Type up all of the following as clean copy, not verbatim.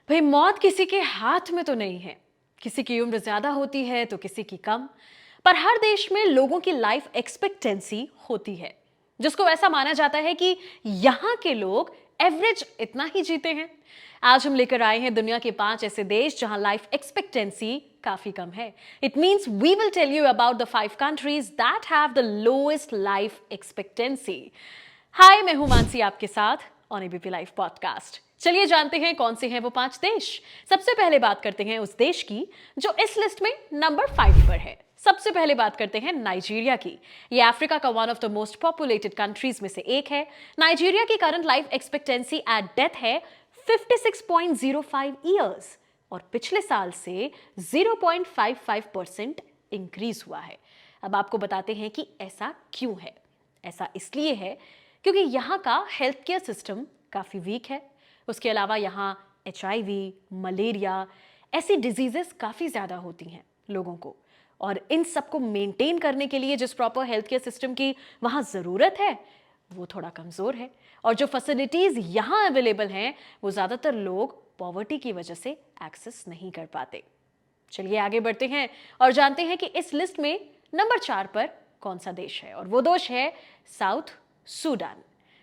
भाई मौत किसी के हाथ में तो नहीं है। किसी की उम्र ज्यादा होती है तो किसी की कम। पर हर देश में लोगों की लाइफ एक्सपेक्टेंसी होती है, जिसको ऐसा माना जाता है कि यहां के लोग एवरेज इतना ही जीते हैं। आज हम लेकर आए हैं दुनिया के 5 ऐसे देश जहां लाइफ एक्सपेक्टेंसी काफी कम है। It means we will tell you about the 5 countries that have the lowest life expectancy. Hi, मैं हूं मानसी आपके साथ ऑन एबीपी लाइव पॉडकास्ट। चलिए जानते हैं कौन से हैं वो 5 देश। सबसे पहले बात करते हैं उस देश की जो इस लिस्ट में नंबर 5 पर है। सबसे पहले बात करते हैं नाइजीरिया की। ये अफ्रीका का one of the most populated countries में से एक है। नाइजीरिया की current life expectancy at death है 56.05 ईयर्स और पिछले साल से 0.55% इंक्रीज हुआ है। अब आपको बताते हैं कि ऐसा क्यों है। ऐसा इसलिए है क्योंकि यहाँ का हेल्थ केयर सिस्टम काफ़ी वीक है। उसके अलावा यहाँ HIV, मलेरिया ऐसी डिजीजेस काफ़ी ज़्यादा होती हैं लोगों को, और इन सबको मेंटेन करने के लिए जिस प्रॉपर हेल्थ केयर सिस्टम की वहाँ ज़रूरत है वो थोड़ा कमज़ोर है। और जो फैसिलिटीज़ यहाँ अवेलेबल हैं वो ज़्यादातर लोग पॉवर्टी की वजह से एक्सेस नहीं कर पाते। चलिए आगे बढ़ते हैं और जानते हैं कि इस लिस्ट में नंबर 4 पर कौन सा देश है, और वो देश है साउथ सूडान।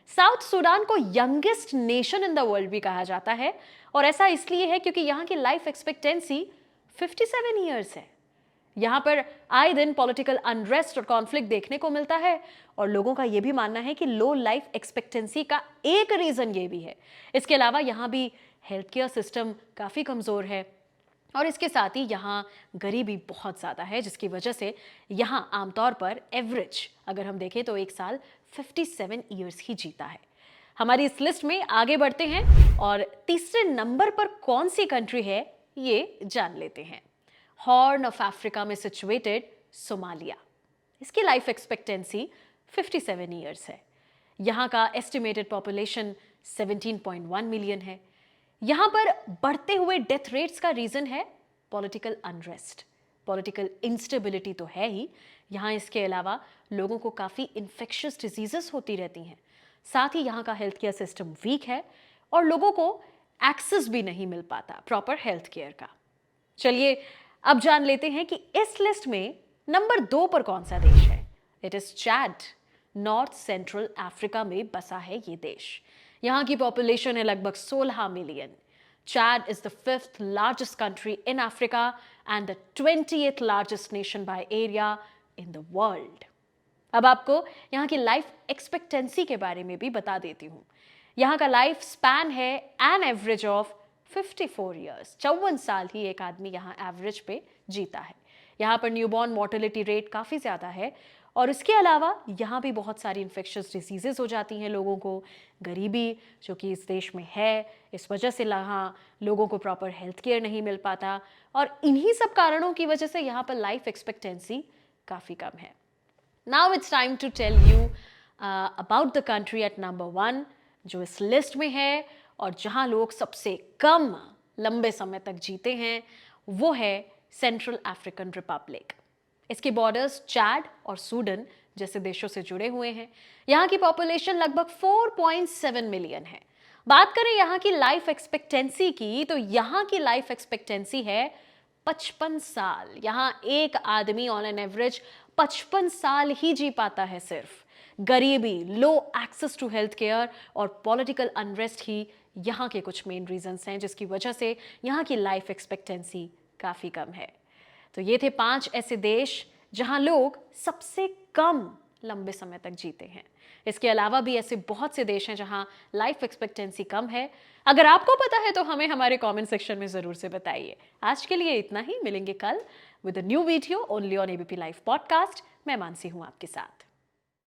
साउथ सूडान को youngest nation in the world भी कहा जाता है, और ऐसा इसलिए है क्योंकि यहाँ की लाइफ एक्सपेक्टेंसी 57 ईयर्स है। यहाँ पर आए दिन पॉलिटिकल अनरेस्ट और कॉन्फ्लिक्ट देखने को मिलता है, और लोगों का यह भी मानना है कि लो लाइफ एक्सपेक्टेंसी का एक रीजन ये भी है। इसके अलावा यहाँ भी हेल्थ केयर सिस्टम काफ़ी कमज़ोर है, और इसके साथ ही यहाँ गरीबी बहुत ज़्यादा है, जिसकी वजह से यहाँ आमतौर पर एवरेज अगर हम देखें तो एक साल 57 ईयर्स ही जीता है। हमारी इस लिस्ट में आगे बढ़ते हैं और तीसरे नंबर पर कौन सी कंट्री है ये जान लेते हैं। हॉर्न ऑफ अफ्रीका में सिचुएटेड सोमालिया। इसकी लाइफ एक्सपेक्टेंसी 57 ईयर्स है। यहाँ का एस्टिमेटेड पॉपुलेशन 17.1 मिलियन है। यहाँ पर बढ़ते हुए डेथ रेट्स का रीजन है पॉलिटिकल अनरेस्ट। पॉलिटिकल इंस्टेबिलिटी तो है ही, यहाँ इसके अलावा लोगों को काफ़ी इन्फेक्शियस डिजीजेस होती रहती हैं। साथ ही यहाँ का हेल्थ केयर सिस्टम वीक है और लोगों को एक्सेस भी नहीं मिल पाता प्रॉपर हेल्थ केयर का। चलिए अब जान लेते हैं कि इस लिस्ट में नंबर 2 पर कौन सा देश है। It is Chad. North central Africa में बसा है ये देश। यहाँ की पॉपुलेशन है लगभग 16 million. Chad is the 5th largest country in Africa and the 20th largest nation by area in the world. अब आपको यहाँ की लाइफ एक्सपेक्टेंसी के बारे में भी बता देती हूँ। यहाँ का लाइफ स्पैन है एन एवरेज ऑफ 54 ईयर्स। 54 साल ही एक आदमी यहाँ एवरेज पे जीता है। यहाँ पर न्यूबॉर्न मोर्टेलिटी रेट काफ़ी ज़्यादा है, और इसके अलावा यहाँ भी बहुत सारी इन्फेक्शियस डिजीजेस हो जाती हैं लोगों को। गरीबी जो कि इस देश में है, इस वजह से यहाँ लोगों को प्रॉपर हेल्थ केयर नहीं मिल पाता, और इन्हीं सब कारणों की वजह से यहाँ पर लाइफ एक्सपेक्टेंसी काफ़ी कम है। Now it's time to tell you about the country at number 1 जो इस लिस्ट में है और जहाँ लोग सबसे कम लंबे समय तक जीते हैं, वो है सेंट्रल अफ्रीकन रिपब्लिक। इसके बॉर्डर्स चैड और सूडन जैसे देशों से जुड़े हुए हैं। यहाँ की पॉपुलेशन लगभग 4.7 मिलियन है। बात करें यहाँ की लाइफ एक्सपेक्टेंसी की, तो यहाँ की लाइफ एक्सपेक्टेंसी है 55 साल। यहाँ एक आदमी ऑन एन एवरेज 55 साल ही जी पाता है सिर्फ। गरीबी, लो एक्सेस टू हेल्थ केयर और पॉलिटिकल अनरेस्ट ही यहाँ के कुछ मेन रीजंस हैं जिसकी वजह से यहाँ की लाइफ एक्सपेक्टेंसी काफ़ी कम है। तो ये थे 5 ऐसे देश जहां लोग सबसे कम लंबे समय तक जीते हैं। इसके अलावा भी ऐसे बहुत से देश हैं जहां लाइफ एक्सपेक्टेंसी कम है। अगर आपको पता है तो हमें हमारे कमेंट सेक्शन में ज़रूर से बताइए। आज के लिए इतना ही। मिलेंगे कल with a new video only on ABP live podcast. मैं मानसी हूं आपके साथ।